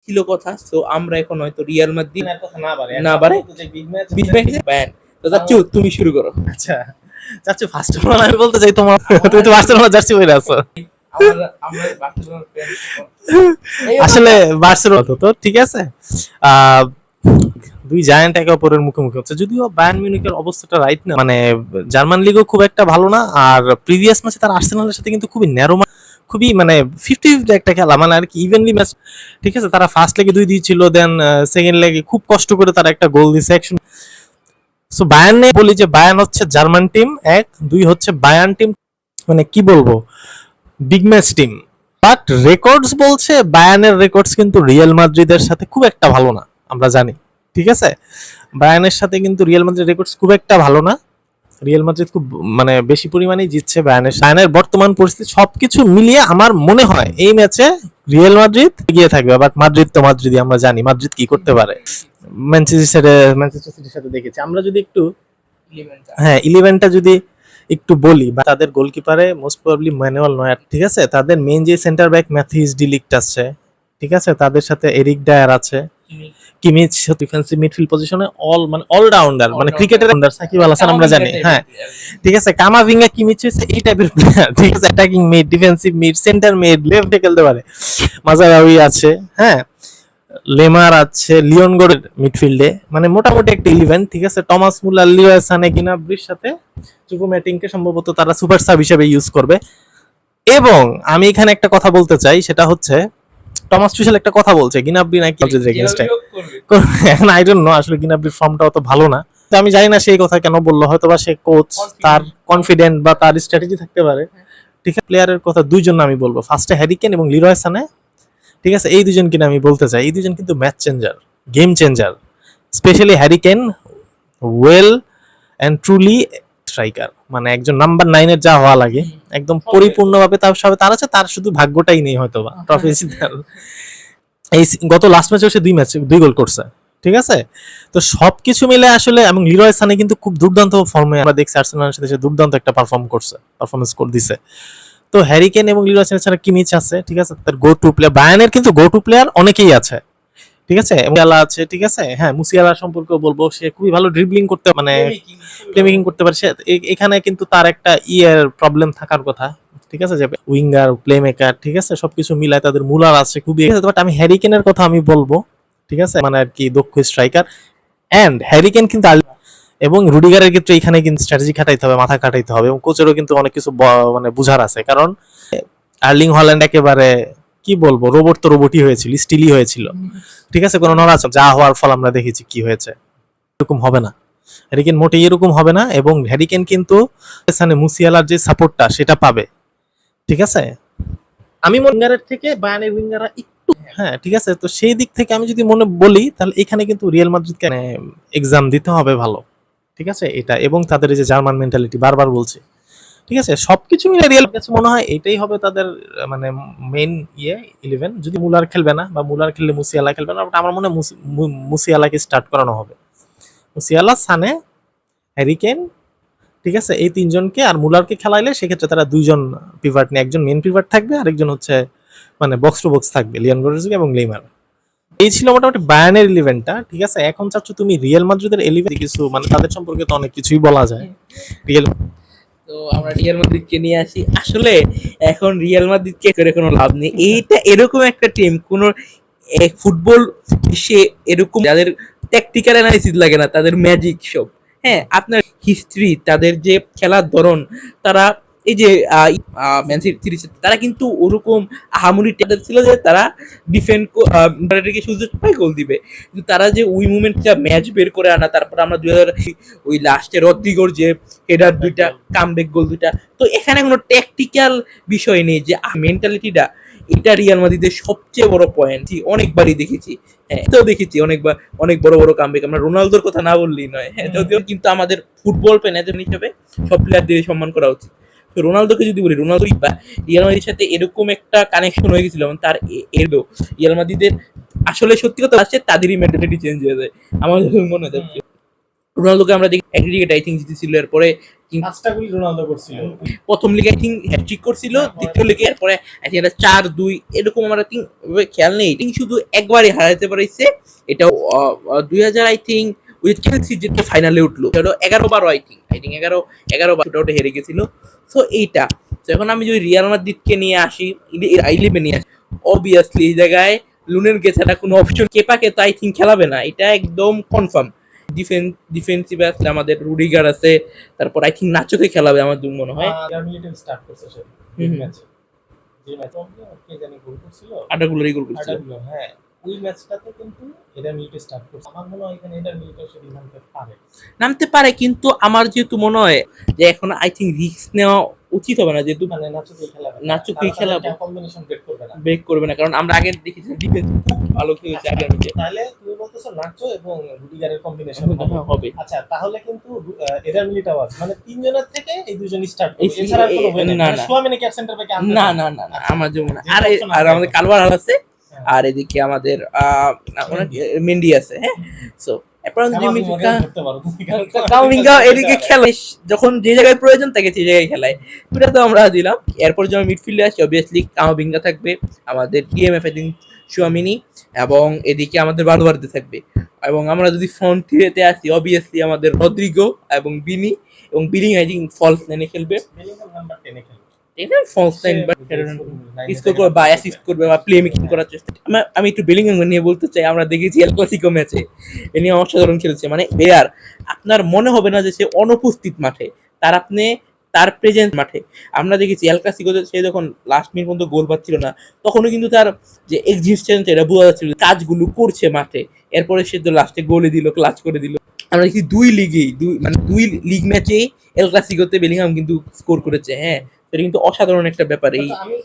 ছিল কথা। সো আমরা এখন হয়তো রিয়াল মাদ্রিদ না বাড়ে 20 ম্যাচ ব্যান। তো চাচ্চু তুমি শুরু করো। আচ্ছা চাচ্চু ফার্স্ট অফ অল আমি বলতে চাই তুমি তো বার্সেলোনা জার্সি পরে আছো। আমরা বার্সেলোনার ফ্যান। আসলে বার্সেলোনা তো ঠিক আছে, দুই জায়ান্ট একে অপরের মুখোমুখি হচ্ছে, যদিও বায়ার্ন মিউনিখের অবস্থাটা রাইট না, মানে জার্মান লিগও খুব একটা ভালো না, আর প্রিভিয়াস ম্যাচে তার আর্সেনালের সাথে কিন্তু খুবই ন্যারো, খুবই মানে 50-50 একটা খেলা, মানে আর কি ইভেনলি ম্যাচ। ঠিক আছে, তারা ফার্স্ট লেগে 2 দিয়েছিল, দেন সেকেন্ড লেগে খুব কষ্ট করে তারা একটা গোল দিয়েছে অ্যাকশন। সো বায়ার্নে বলি যে বায়ার্ন হচ্ছে জার্মান টিম, 1-2 হচ্ছে বায়ার্ন টিম, মানে কি বলবো, big match team. But records বলছে বায়ার্নের রেকর্ডস কিন্তু রিয়াল মাদ্রিদের সাথে খুব একটা ভালো না, আমরা জানি। ঠিক আছে, বায়ার্নের সাথে কিন্তু রিয়াল মাদ্রিদ রেকর্ডস খুব একটা ভালো না। রিয়াল মাদ্রিদ খুব মানে বেশি পরিমাণেই জিতছে বায়ার্নের বর্তমান পরিস্থিতি সবকিছু মিলিয়ে আমার মনে হয় এই ম্যাচে রিয়াল মাদ্রিদ এগিয়ে থাকবে। বাট মাদ্রিদ তো মাদ্রিদই, আমরা জানি মাদ্রিদ কি করতে পারে। ম্যানচেস্টার সিটির সাথে দেখেছি আমরা। যদি একটু হ্যাঁ 11টা যদি একটু বলি, তাদের গোলকিপারে মোস্ট প্রবাবলি ম্যানুয়েল নয়ার। ঠিক আছে, তাদের মেইন যে সেন্টার ব্যাক ম্যাথিস ডি লিক্ট আছে। ঠিক আছে, তাদের সাথে এরিক ডায়ার আছে, কিমিচ ডিফেন্সিভ মিডফিল্ড পজিশনে অলরাউন্ডার, মানে ক্রিকেটের সাকিব আল হাসান আমরা জানি। হ্যাঁ ঠিক আছে, কামাভিঙ্গা কিমিচ হচ্ছে এই টাইপের প্লেয়ার। ঠিক আছে, attacking mid, defensive mid, centre mid, লেফটে খেলতে পারে। মাজারাউই আছে, হ্যাঁ লেমার আছে, লিওন গোরের মিডফিল্ডে, মানে মোটামুটি একটা 11। ঠিক আছে, টমাস মুলার, লিওয়া সানে, গিনাব্রির সাথে চুপোমেটিংকে সম্ভবত তারা সুপার সাব হিসেবে ইউজ করবে। এবং আমি এখানে একটা কথা বলতে চাই, সেটা হচ্ছে টমাস টুশেল একটা কথা বলছে গিনাব্রি নাকি এগেইনস্টে। এখন আই ডোন্ট নো আসলে গিনাব্রির ফর্মটা অত ভালো না, তো আমি জানি না সেই কথা কেন বললো, হয়তো বা সে কোচ, তার কনফিডেন্ট বা তার স্ট্র্যাটেজি থাকতে পারে। ঠিক আছে, প্লেয়ারের কথা দুইজন আমি বলবো, ফার্স্টে হ্যারি কেন এবং লিরয় সানে। ঠিক আছে, এই দুজন কিনা আমি বলতে চাই, এই দুজন কিন্তু match changer, game changer. Specially Harry Kane well and truly striker, মানে একজন নাম্বার 9 এর যা হওয়া লাগে একদম পরিপূর্ণভাবে তার সবে তার আছে, তার শুধু ভাগ্যটাই নেই হয়তো বা ট্রফি জিতার। এই গত লাস্ট ম্যাচে সে 2 গোল করছে। ঠিক আছে, তো সবকিছু মিলে আসলে, এবং লিরয় সানে কিন্তু খুব দুর্দান্ত ফর্মে আমরা দেখছি, আর্সেনালের সাথে সে দুর্দান্ত একটা পারফরমেন্স করে দিছে। তো হ্যারি কেন এবং লিরয় সানে ছাড়া কিমিচ আছে। ঠিক আছে, তার গো টু প্লেয়ার, বায়ার্নের কিন্তু গো টু প্লেয়ার অনেকেই আছে। ঠিক আছে, মুসিয়ালা আছে। ঠিক আছে, হ্যাঁ মুসিয়ালা সম্পর্কে বলবো, সে খুবই ভালো ড্রিবলিং করতে, মানে প্লেমেকিং করতে পারে। এখানে কিন্তু তার একটা প্রবলেম থাকার কথা। ঠিক আছে, যে উইঙ্গার, প্লেমেকার, ঠিক আছে, সবকিছু মিলায় তাদের মুলার আছে খুবই। বাট আমি হ্যারি কেনের কথা আমি বলবো। ঠিক আছে, মানে আর কি দক্ষ স্ট্রাইকার। এন্ড হ্যারি কেন কিন্তু এবং রুডিগারের ক্ষেত্রে এখানে কিন্তু স্ট্র্যাটেজি খাটাইতে হবে, মাথা খাটাইতে হবে, এবং কোচেরও কিন্তু অনেক কিছু মানে বুঝার আছে। কারণ আর্লিং হল্যান্ড একেবারে কি বলবো, রোবট তো রোবটই হয়েছিল, স্টিলই হয়েছিল। ঠিক আছে, কোনো নড়াচড়া যা হওয়ার ফল আমরা দেখেছি কি হয়েছে, এরকম হবে না। হ্যারিকেন মোটেই এরকম হবে না, এবং হ্যারিকেন কিন্তু মুসিয়ালার যে সাপোর্টটা সেটা পাবে। ঠিক আছে, আমি উইঙ্গারের থেকে বায়ার্নের উইঙ্গাররা একটু, হ্যাঁ ঠিক আছে, তো সেই দিক থেকে আমি যদি মনে বলি, তাহলে এখানে কিন্তু রিয়াল মাদ্রিদকে এক্সাম দিতে হবে ভালো। ঠিক আছে, এটা এবং তাদের এই যে জার্মান মেন্টালিটি, বারবার বলছি। ঠিক আছে, সবকিছু মিলে রিয়াল কাছে মনে হয় এটাই হবে তাদের মানে মেইন 11। যদি মুলার খেলবে না, বা মুলার খেললে মুসিয়ালা খেলবে না, আমার মনে হয় মুসিয়ালাকে স্টার্ট করানো হবে। মুসিয়ালা, সানে, হ্যারি কেন, ঠিক আছে, এই 3 জনকে, আর মুলারকে খেলাইলে সেক্ষেত্রে তারা 2 জন পিভাট নিয়ে, একজন মেইন পিভাট থাকবে, আরেকজন হচ্ছে মানে বক্স টু বক্স থাকবে, লিয়ান গোরেজগা এবং লেইমার। এই ছিল মোটামুটি বায়ার্নের 11টা। ঠিক আছে, এখন চাচ্ছ তুমি রিয়াল মাদ্রিদের 11 কিছু, মানে তাদের সম্পর্কে তো অনেক কিছুই বলা যায়। রিয়াল, তো আমরা রিয়াল মাদ্রিদকে নিয়ে আসি। আসলে এখন রিয়াল মাদ্রিদকে করে কোনো লাভ নেই। এইটা এরকম একটা টিম, কোন ফুটবল বিশ্বে এরকম, যাদের ট্যাকটিক্যাল অ্যানালিসিস লাগে না, তাদের ম্যাজিক সব। হ্যাঁ, আপনার হিস্ট্রি, তাদের যে খেলার ধরন, তারা এই যে ম্যান সিটি, তারা কিন্তু ওরকম আহামরি তাদের ছিল যে তারা ডিফেন্ড সুযোগ পায় গোল দিবে, কিন্তু তারা যে ওই মুভমেন্টটা ম্যাচ বের করে আনা, তারপর আমরা 2000 ওই লাস্টে রদ্রিগোর যে হেডার 2টা, কামব্যাক গোল 2টা, তো এখানে কোনো ট্যাকটিক্যাল বিষয় নেই, যে মেন্টালিটিটা, এটা রিয়াল মাদ্রিদের সবচেয়ে বড় পয়েন্ট। অনেকবারই দেখেছি, হ্যাঁ তো দেখেছি অনেকবার, অনেক বড় বড় কামব্যাক। আমরা রোনালদোর কথা না বললেই নয়, হ্যাঁ যদিও, কিন্তু আমাদের ফুটবল প্যানেজন হিসেবে সব প্লেয়ারদের সম্মান করা উচিত। তো রোনালদোকে যদি বলি, রোনালদো রিয়াল মাদ্রিদের সাথে এরকম একটা কানেকশন হয়ে গেছিল, তার এরও রিয়াল মাদ্রিদের আসলে সত্যি কথা আছে, তাদেরই মেন্টালিটি চেঞ্জ হয়ে যায় আমার মনে হচ্ছে। রোনালদোকে আমরা দেখি এগ্রিগেট আই থিঙ্ক জিতেছিল, এরপরে পাঁচটা গোল রোনালদো করছিল। প্রথম লিগে আই থিঙ্ক হ্যাটট্রিক করছিল, দ্বিতীয় লিগে এরপরে আই থিঙ্ক এটা 4-2 এরকম আমার আই থিঙ্ক খেয়াল নেই। শুধু একবারই হারাতে পারছে, এটাও 2000 আই থিঙ্ক ওই চেলসি যেটা ফাইনালে উঠলো, সেটা 11-12 আই থিঙ্ক 11-12 হেরে গেছিল। সো এইটা, তো এখন আমি যদি রিয়াল মাদ্রিদকে নিয়ে আসি, 11 নিয়ে আসি, অবভিয়াসলি এই জায়গায় লুনের ছাড়া কোনো অপশন, কেপাকে তো আই থিঙ্ক খেলাবে না, এটা একদম কনফার্ম। ডিফেন্সিভে আছে আমাদের রুডিগার আছে, তারপর আই থিঙ্ক নাচোকে খেলাবে আমার মনে হয়। মিলিটারি স্টার্ট করছে সে ম্যাচে, যে ম্যাচে কে জানি গোল করছিল, আটাগুলোরই গোল করছিল। হ্যাঁ ওই ম্যাচটাতে কিন্তু এটা মিলিটারি স্টার্ট করছে। আমার মনে হয় এখানে এটা মিলিটারি সে নামতে পারে, কিন্তু আমার যেহেতু মনে হয় যে এখন আই থিঙ্ক রিস্ক নেওয়া উচিত হবে না, যেহেতু মানে নাচোকেই খেলাবে, কম্বিনেশন ব্রেক করবে না, কারণ আমরা আগে দেখেছি ডিফেন্স খুব ভালো খেলেছে আগের ম্যাচে। তাহলে তুমি বলতেছো নাচো এবং রুডিগারের কম্বিনেশন হবে। আচ্ছা তাহলে কিন্তু এরা মিলিটাও আছে, মানে তিনজনের থেকে এই দুজন স্টার্ট করবে, এছাড়া কোনো হবে না। সুয়ামিনি কি সেন্টার ব্যাকে আনবে? না না না না, আমার যেমন আর আমাদের কালভারহাল আছে, আর এদিকে আমাদের মেন্ডি আছে। হ্যাঁ, সো এদিকে খেলে যখন যে জায়গায় প্রয়োজন তাকে সেই জায়গায় খেলায়, ওটা তো আমরা দিলাম। এরপর যখন মিডফিল্ডে আসি, অবভিয়াসলি কামাভিঙ্গা থাকবে, আমাদের ডিএমএফ আই থিঙ্ক সুয়ামিনি, এবং এদিকে আমাদের বালুয়ার্দে থাকবে। এবং আমরা যদি ফ্রন্ট থ্রিতে আসি, অবভিয়াসলি আমাদের রদ্রিগো এবং বিনি, এবং বিলিং আই থিঙ্ক ফলস লাইনে খেলবে, নাম্বার 10 এ খেলবে, ফলস লাইন স্কোর করবে বা অ্যাসিস্ট করবে বা প্লে মেকিং করার চেষ্টা। আমি একটু বেলিংহাম নিয়ে বলতে চাই, আমরা দেখেছি এল ক্লাসিকো ম্যাচে এ নিয়ে অসাধারণ খেলছে, মানে প্লেয়ার আপনার মনে হবে না যে সে অনুপস্থিত মাঠে, তার প্রেজেন্ট মাঠে। আমরা দেখেছি এল ক্লাসিকোতে সে যখন লাস্ট মিনিট পর্যন্ত গোল পাচ্ছিল না, তখনও কিন্তু তার যে এক্সিস্টেন্স এটা বোঝা যাচ্ছিল, কাজগুলো করছে মাঠে। এরপরে সে তো লাস্টে গোলে দিল, ক্লাচ করে দিল। আমরা দেখি দুই লিগ ম্যাচেই এল ক্লাসিকোতে বেলিংহাম কিন্তু স্কোর করেছে। হ্যাঁ, এটা কিন্তু অসাধারণ একটা ব্যাপার। এই আমি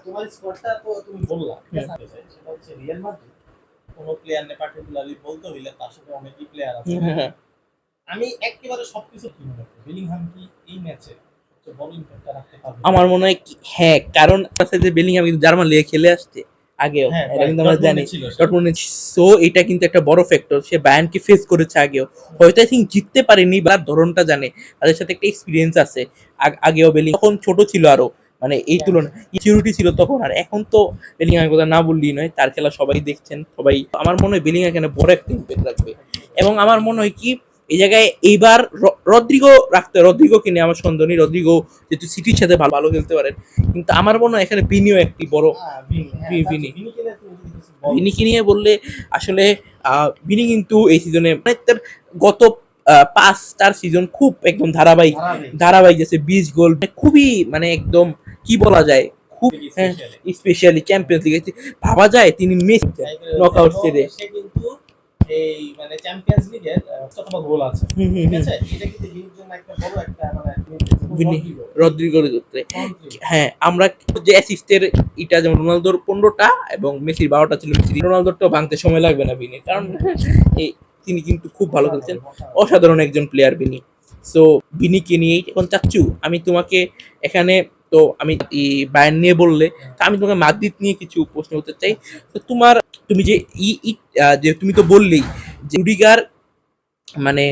তোমার স্কোরটা তো তুমি বললা, সেটা হচ্ছে রিয়াল মাদ্রিদ কোনো প্লেয়ার নে পার্টিকুলারলি বলতে হইলে তার সাথে অনেকই প্লেয়ার আছে। আমি একেবারে সবকিছু কি মনে করি, বেলিংহাম কি এই ম্যাচে সবচেয়ে বড় ইমপ্যাক্ট রাখতে পারবে? আমার মনে হয় হ্যাঁ, কারণ যে বেলিংহাম কিন্তু জার্মান লিগে খেলে আসছে আগেও, এটা কিন্তু আমরা জানি ডটমুন্ডে। সো এটা কিন্তু একটা বড় ফ্যাক্টর, সে বায়ার্নকে ফেস করেছে আগেও, হয়তো আই থিঙ্ক জিততে পারেনি, বা ধরনটা জানে, তাদের সাথে একটা এক্সপিরিয়েন্স আছে। আগেও বেলিং তখন ছোট ছিল আরো, মানে এই তুলনায় ইচিউরিটি ছিল তখন, আর এখন তো বেলিংহামের কথা না বললেই নয়, তার খেলা সবাই দেখছেন সবাই। আমার মনে হয় বেলিংহাম এখানে বড় একটা ইম্প্যাক্ট রাখবে। এবং আমার মনে হয় কি এই জায়গায় এইবার রদ্রিগোকে নিয়ে আমার সন্দেহ নেই, রদ্রিগো যেহেতু সিটির সাথে ভালো খেলতে পারেন, কিন্তু আমার মনে হয় এখানে বিনিও একটি বড়। বিনিকে নিয়ে বললে আসলে বিনি কিন্তু এই সিজনে মানে তার গত 5-4 সিজন খুব একদম ধারাবাহিক গেছে, 20 গোল, খুবই মানে একদম কি বলা যায়, খুব স্পেশালি চ্যাম্পিয়ন্স লিগে ভাবা যায় তিনি মেসি নকআউট সেরে এই মানে চ্যাম্পিয়ন্স লিগের কতটা গোল আছে, ঠিক আছে? এটা কিন্তু বিনির জন্য একটা বড় একটা মানে রদ্রিগোর ক্ষেত্রে। হ্যাঁ, আমরা যে অ্যাসিস্টের এটা যেমন রোনালদোর 15টা এবং মেসির 12টা ছিল, রোনালদোরটাও ভাঙতে সময় লাগবে না বিনির, কারণ তিনি কিন্তু খুব ভালো খেলছেন, অসাধারণ একজন প্লেয়ার বিনি। সো বিনিকে নিয়েই এখন চাচ্ছু আমি তোমাকে এখানে, তো আমি বায়ার্ন নিয়ে বললে, তা আমি তোমাকে মাদ্রিদ নিয়ে কিছু প্রশ্ন করতে চাই। তো তুমি যে তুমি তো বললেই যে রুডিগার মানে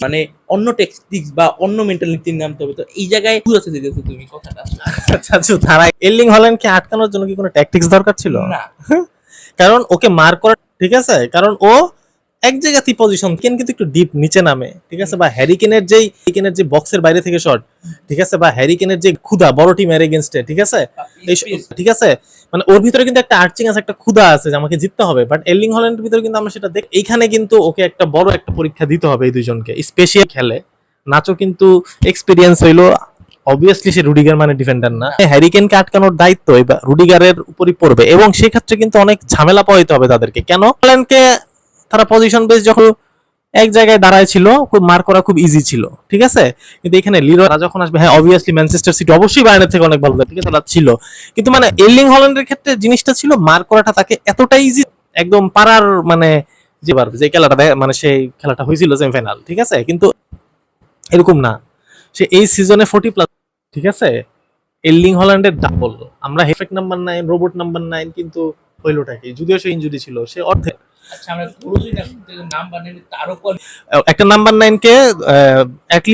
মানে অন্য ট্যাকটিক্স বা অন্য মেন্টালিটির নামতে হবে, তো এই জায়গায় বুঝাতে দিতেছো তুমি কথাটা। আচ্ছা, তারা এর্লিং হল্যান্ডকে আটকানোর জন্য কি কোনো ট্যাকটিক্স দরকার ছিল না? কারণ ওকে মার করা, ঠিক আছে, কারণ ও এক জায়গাতেই পজিশন কিন্তু একটু ডিপ নিচে নামে, ঠিক আছে, বা হ্যারিকেনের যে বক্সের বাইরে থেকে শট, ঠিক আছে, বা হ্যারিকেনের যে ক্ষুধা বড় টিমের এগেইনস্টে, ঠিক আছে, ঠিক আছে, মানে ওর ভিতরে কিন্তু একটা আর্চিং আছে, একটা ক্ষুধা আছে যে আমাকে জিততে হবে। বাট এর্লিং হল্যান্ডের ভিতরে কিন্তু আমরা সেটা এইখানে কিন্তু ওকে একটা বড় একটা পরীক্ষা দিতে হবে এই দুইজনকে, স্পেশাল খেলে। নাচো কিন্তু এক্সপিরিয়েন্স হইলো, অবভিয়াসলি সে রুডিগার মানে ডিফেন্ডার না, হ্যারিকেনকে আটকানোর দায়িত্ব এবার রুডিগারের উপরই পড়বে, এবং সেক্ষেত্রে কিন্তু অনেক ঝামেলা পোহাইতে হবে তাদেরকে। কেন? হল্যান্ডকে তারা পজিশন বেস যখন এক জায়গায় দাঁড়ায় ছিল, খুব মার করা খুব ইজি ছিল, ঠিক আছে, কিন্তু এখানে লিরোরা যখন আসবে, হ্যাঁ অবভিয়াসলি ম্যানচেস্টার সিটি অবশ্যই বায়ার্নের থেকে অনেক ভালো, ঠিক আছে, ছিল, কিন্তু মানে এর্লিং হল্যান্ডের ক্ষেত্রে জিনিসটা ছিল মার করাটা তাকে এতটাই ইজি, একদম পারার মানে যে খেলাটা মানে সেই খেলাটা হয়েছিল সেমিফাইনাল, ঠিক আছে, কিন্তু এরকম না, সে এই সিজনে 40+, ঠিক আছে, এর্লিং হল্যান্ডের ডাবল। আমরা হেফেক নাম্বার 9 রোবট নাম্বার 9, কিন্তু হইলোটা কি, যদিও সে ইনজুরি ছিল, সে অর্ধেক। আচ্ছা আমরা পুরোই না নাম্বার নেই তারও একটা নাম্বার 9 কে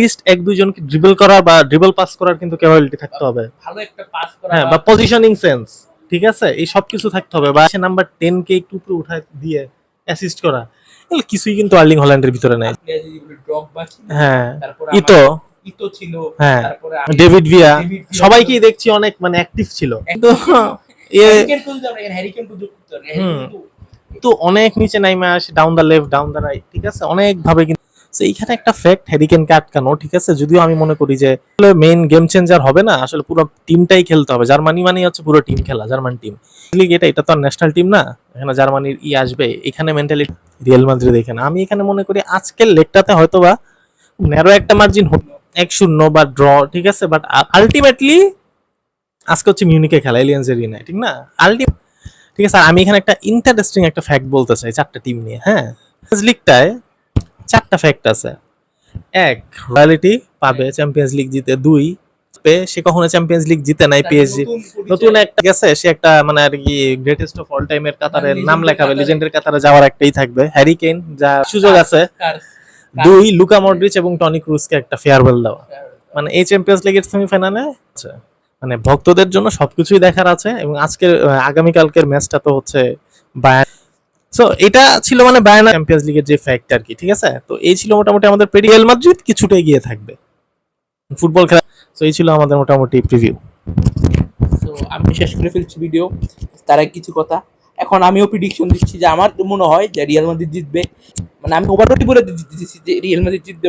লিস্ট এক দুইজনকে ড্রিবল করার বা ড্রিবল পাস করার কিন্তু ক্যাপাবিলিটি থাকতে হবে। ভালো একটা পাস করা হ্যাঁ, বা পজিশনিং সেন্স, ঠিক আছে, এই সব কিছু থাকতে হবে। বা সে নাম্বার 10 কে একটু উপরে উঠায় দিয়ে অ্যাসিস্ট করা, এগুলো কিছুই কিন্তু আর্লিং হল্যান্ডের ভিতরে নাই। ড্রগবা হ্যাঁ, তারপরে ইতো, ইতো ছিল, হ্যাঁ, তারপরে ডেভিড ভিয়া, সবাইকেই দেখছি অনেক মানে অ্যাক্টিভ ছিল। কিন্তু হ্যারিকেন তো যদি আমরা হ্যারিকেন তো যুক্ত করি তো অনেক নিচে নাইমা আসে, down the left down the right, ঠিক আছে, অনেক ভাবে কিন্তু এইখানে একটা ফ্যাক্ট হ্যারিকেনকে আটকানো, ঠিক আছে, যদিও আমি মনে করি যে মেইন গেম চেঞ্জার হবে না, আসলে পুরো টিমটাই খেলতে হবে। জার্মানি মানে হচ্ছে পুরো টিম খেলা, জার্মান টিম লিগ, এটা তো আর ন্যাশনাল টিম না, এখানে জার্মানির আসবে, এখানে মেন্টালিটি রিয়াল মাদ্রিদ এখানে। আমি এখানে মনে করি আজকের লেগটাতে হয়তোবা ন্যারো একটা মার্জিন 1-0 বা ড্র, ঠিক আছে, বাট আলটিমেটলি আজকে হচ্ছে মিউনিকে খেলা, এলিয়ান্স এরিনায়, ঠিক না, আলটিমেট, ঠিক আছে। আমি এখানে একটা ইন্টারেস্টিং একটা ফ্যাক্ট বলতে চাই চারটা টিম নিয়ে। হ্যাঁ, লিগটায় চারটা ফ্যাক্ট আছে। এক, রয়্যালিটি পাবে চ্যাম্পিয়ন্স লিগ জিতে। দুই, সে কখনো চ্যাম্পিয়ন্স লিগ জিতে নাই, পিএসজি নতুন একটা গেছে, সে একটা মানে আর কি গ্রেটেস্ট অফ অল টাইমের কাতারের নাম লেখাবে, লিজেন্ডের কাতারে যাওয়ার একটাই থাকবে, হ্যারি কেইন, যা সুযোগ আছে। দুই, লুকা মডরিচ এবং টনি ক্রুজকে একটা ফেয়ারওয়েল দেওয়া, মানে এই চ্যাম্পিয়ন্স লিগের সেমিফাইনালে মানে ভক্তদের জন্য সবকিছুই দেখার আছে। এবং আজকের আগামীকালকের ম্যাচটা তো হচ্ছে বায়ার্ন। সো এটা ছিল মানে বায়ার্ন চ্যাম্পিয়ন্স লিগের যে ফ্যাক্ট আর কি, ঠিক আছে। তো এই ছিল মোটামুটি আমাদের রিয়াল মাদ্রিদ কিছুটা এগিয়ে থাকবে ফুটবল খেলা। তো এই ছিল আমাদের মোটামুটি প্রিভিউ। তো আমি শেষ করে ফেলছি ভিডিও, তার আগে কিছু কথা। এখন আমিও প্রিডিকশন দিচ্ছি যে আমার মনে হয় যে রিয়াল মাদ্রিদ জিতবে, মানে আমি ওভারটি বলে দিচ্ছি যে রিয়াল মাদ্রিদ জিতবে।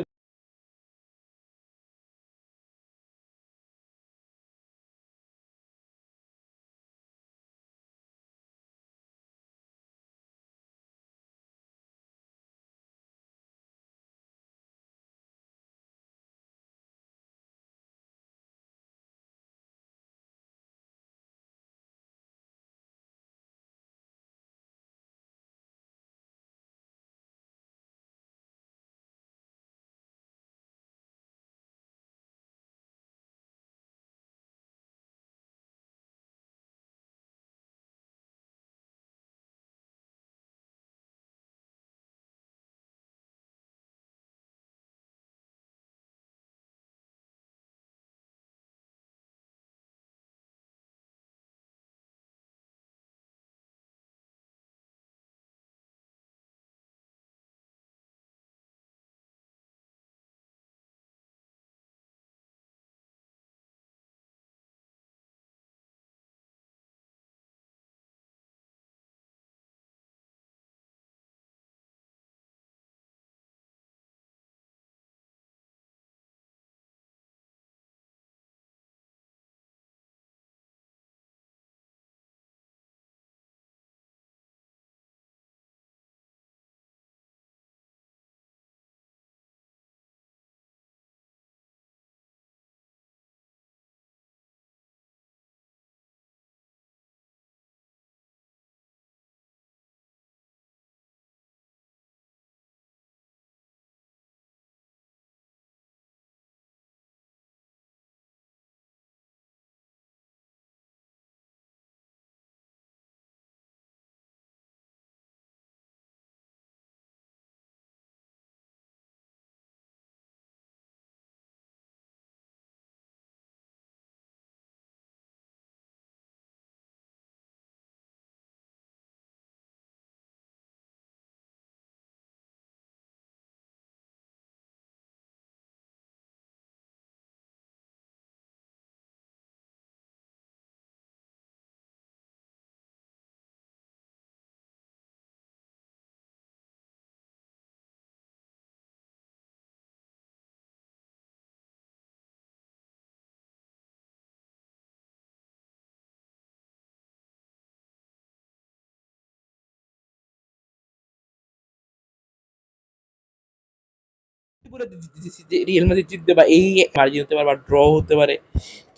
বলে দিচ্ছি যে রিয়াল মাদ্রিদ জিতবে বা এই মার্জিন হতে পারে বা ড্র হতে পারে,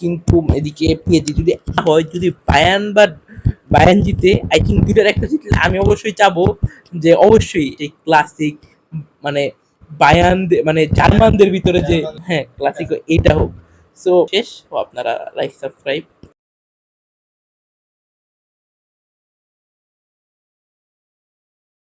কিন্তু এদিকে পিএসজি যদি হয়, যদি বায়ার্ন জিতে, আই থিঙ্ক দুইটার একটা জিতলে আমি অবশ্যই চাবো যে অবশ্যই এই ক্লাসিক মানে বায়ার্ন মানে জার্মানদের ভিতরে যে হ্যাঁ ক্লাসিক এইটা হোক। সো শেষ, আপনারা লাইক সাবস্ক্রাইব